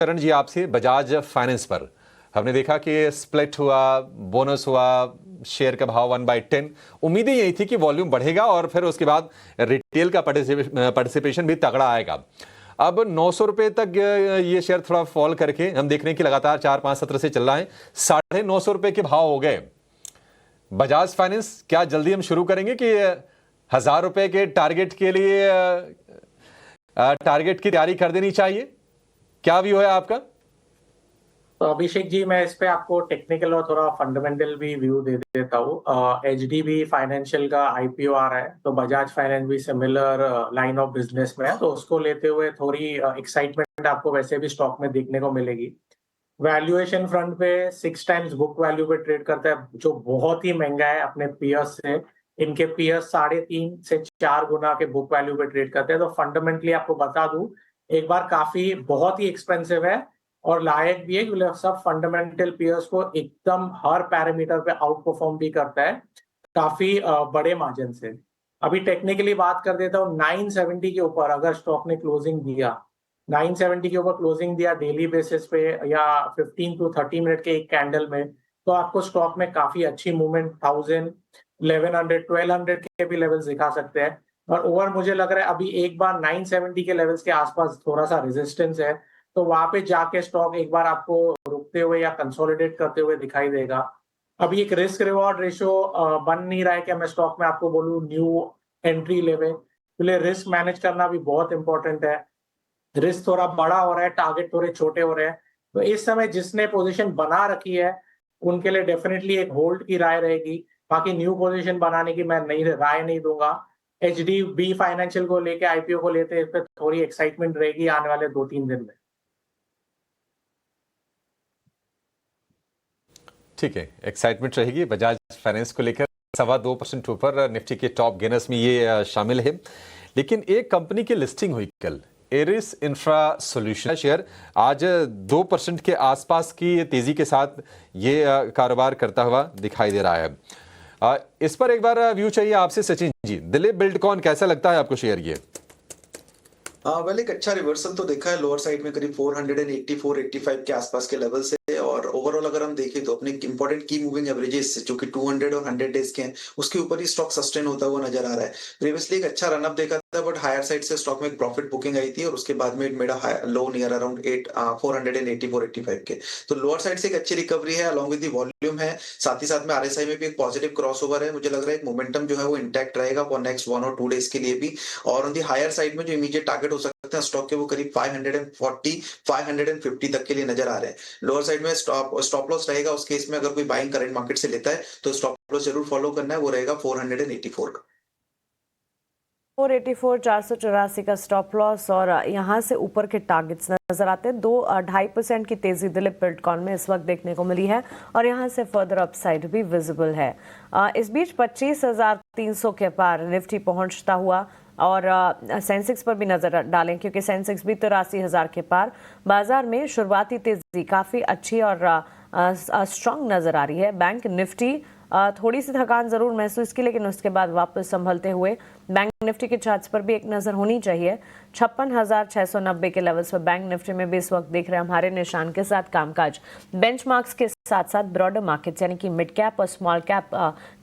करण जी आपसे बजाज फाइनेंस पर हमने देखा कि स्प्लिट हुआ, बोनस हुआ, शेयर का भाव 1/10। उम्मीदें यही थी कि वॉल्यूम बढ़ेगा और फिर उसके बाद रिटेल का पार्टिसिपेशन भी तगड़ा आएगा। अब 900 रुपए तक ये शेयर थोड़ा फॉल करके हम देख रहे हैं कि लगातार 4-5 सत्र से चल रहा है, 950 रुपए के भाव हो गए। बजाज फाइनेंस क्या जल्दी हम शुरू करेंगे कि 1000 रुपए के टारगेट के लिए टारगेट की तैयारी कर देनी चाहिए? क्या व्यू है आपका? तो अभिषेक जी, मैं इस पे आपको टेक्निकल और थोड़ा फंडामेंटल भी व्यू दे देता हूँ। एचडीबी फाइनेंशियल का आईपीओ आ रहा है, तो बजाज फाइनेंस भी सिमिलर लाइन ऑफ बिजनेस में है, तो उसको लेते हुए थोड़ी एक्साइटमेंट आपको वैसे भी स्टॉक में देखने को मिलेगी। वैल्यूएशन फ्रंट पे 6 टाइम्स बुक वैल्यू पे ट्रेड करता है, जो बहुत ही महंगा है अपने पीयर्स से। इनके पीयर्स 3.5 से 4 गुना के बुक वैल्यू पे ट्रेड करते हैं। तो फंडामेंटली आपको बता दूं, एक बार काफी बहुत ही एक्सपेंसिव है और लायक भी है, क्योंकि सब फंडामेंटल पीयर्स को एकदम हर पैरामीटर पे आउट परफॉर्म भी करता है काफी बड़े मार्जिन से। अभी टेक्निकली बात कर देता हूँ, 970 के ऊपर अगर स्टॉक ने क्लोजिंग दिया, 970 के ऊपर क्लोजिंग दिया डेली बेसिस पे या 15 टू 30 मिनट के एक कैंडल में, तो आपको स्टॉक में काफी अच्छी मूवमेंट 1000, 1100, 1200 के भी लेवल्स दिखा सकते हैं। और ओवर मुझे लग रहा है अभी एक बार 970 के लेवल्स के आसपास थोड़ा सा रेजिस्टेंस है, तो वहां पे जाके स्टॉक एक बार आपको रुकते हुए या कंसोलिडेट करते हुए दिखाई देगा। अभी एक रिस्क रिवॉर्ड रेशियो बन नहीं रहा है कि मैं स्टॉक में आपको बोलूं न्यू एंट्री लेवल, इसलिए रिस्क मैनेज करना भी बहुत इंपॉर्टेंट है। रिस्क थोड़ा बड़ा हो रहा है, टारगेट थोड़े छोटे हो रहे हैं, तो इस समय जिसने पोजीशन बना रखी है उनके लिए डेफिनेटली एक होल्ड की राय रहेगी। बाकी न्यू पोजीशन बनाने की मैं नहीं राय नहीं दूंगा। एचडीबी फाइनेंशियल को लेके आईपीओ को लेते इस पे थोड़ी एक्साइटमेंट रहेगी आने वाले 2-3 दिन में। ठीक है, एक्साइटमेंट रहेगी बजाज फाइनेंस को लेकर। 2.25% ऊपर निफ्टी के टॉप गेनर्स में ये शामिल है। लेकिन एक कंपनी की लिस्टिंग हुई कल, एरिस इंफ्रा सॉल्यूशन शेयर आज 2% के आसपास की तेजी के साथ ये कारोबार करता हुआ दिखाई दे रहा है। इस पर एक बार व्यू चाहिए आपसे सचिन जी। दिलीप बिल्डकॉन कैसा लगता है आपको शेयर ये? वेल, एक अच्छा रिवर्सल तो देखा है लोअर साइड में करीब 484-85 के आसपास के लेवल से। और ओवरऑल अगर हम देखें तो अपने इंपॉर्टेंट की मूविंग एवरेजेस जो कि 200 और 100 डेज के हैं, उसके ऊपर ही स्टॉक सस्टेन होता हुआ नजर आ रहा है। प्रीवियसली एक अच्छा रनअप देखा था, बट हायर साइड से स्टॉक में एक प्रॉफिट बुकिंग आई थी और उसके बाद में it made a low near around 484-85 के। तो लोअर साइड से एक अच्छी रिकवरी है, अलॉन्ग विद द वॉल्यूम है। साथ ही साथ में आरएसआई में भी एक पॉजिटिव क्रॉसओवर है। मुझे लग रहा है एक मोमेंटम जो है वो इंटैक्ट रहेगा फॉर नेक्स्ट 1 और 2 डेज के लिए भी। और ऑन दी हायर साइड में जो इमीडिएट टारगेट हो सकते हैं स्टॉक के, वो करीब 540, 550 तक के लिए नजर आ रहे हैं। लोअर साइड में स्टॉप लॉस रहेगा उस केस में अगर कोई बाइंग करंट मार्केट से लेता है, तो स्टॉप लॉस जरूर फॉलो करना है, वो रहेगा 484 का। 484 484 का स्टॉप लॉस और यहाँ से ऊपर के टारगेट्स नजर आते हैं। 2.5% की तेजी दिलीप बिल्डकॉन में इस वक्त देखने को मिली है और यहाँ से फर्दर अपसाइड भी विजिबल है। इस बीच 25,300 के पार निफ्टी पहुंचता हुआ और सेंसेक्स पर भी नजर डालें, क्योंकि सेंसेक्स भी 83,000 के पार। बाजार में शुरुआती तेजी काफी अच्छी और स्ट्रांग नजर आ रही है। बैंक निफ्टी थोड़ी सी थकान जरूर महसूस की, लेकिन उसके बाद वापस संभलते हुए बैंक निफ्टी के चार्ट्स पर भी एक नजर होनी चाहिए। 56,690 के लेवल्स पर बैंक निफ्टी में भी इस वक्त देख रहे हैं हमारे निशान के साथ कामकाज। बेंचमार्क्स के साथ साथ ब्रॉडर मार्केट्स यानी कि मिड कैप और स्मॉल कैप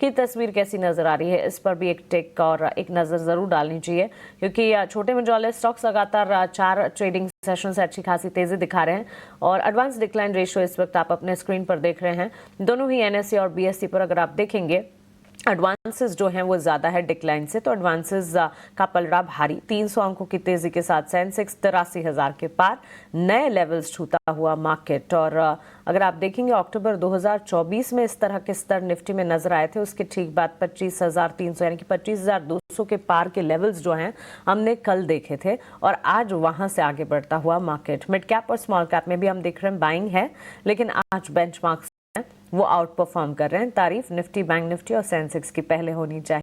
की तस्वीर कैसी नजर आ रही है, इस पर भी एक टेक और एक नजर जरूर डालनी चाहिए, क्योंकि छोटे मझोले स्टॉक्स लगातार 4 ट्रेडिंग सेशन से अच्छी खासी तेजी दिखा रहे हैं। और एडवांस डिक्लाइन रेशियो इस वक्त आप अपने स्क्रीन पर देख रहे हैं। दोनों ही एनएसई और बीएसई पर अगर आप देखेंगे, एडवांसेस जो हैं वो ज्यादा है डिक्लाइन से, तो एडवांसेस का पलड़ा भारी। 300 अंकों की तेजी के साथ सेंसेक्स 83,000 के पार नए लेवल्स छूता हुआ मार्केट। और अगर आप देखेंगे अक्टूबर 2024 में इस तरह के स्तर निफ्टी में नजर आए थे, उसके ठीक बाद 25,300 यानी कि 25,200 के पार के लेवल्स जो हैं हमने कल देखे थे और आज वहां से आगे बढ़ता हुआ मार्केट। मिड कैप और स्मॉल कैप में भी हम देख रहे हैं बाइंग है, लेकिन आज बेंचमार्क्स वो आउट परफॉर्म कर रहे हैं। तारीफ निफ्टी, बैंक निफ्टी और सेंसेक्स की पहले होनी चाहिए।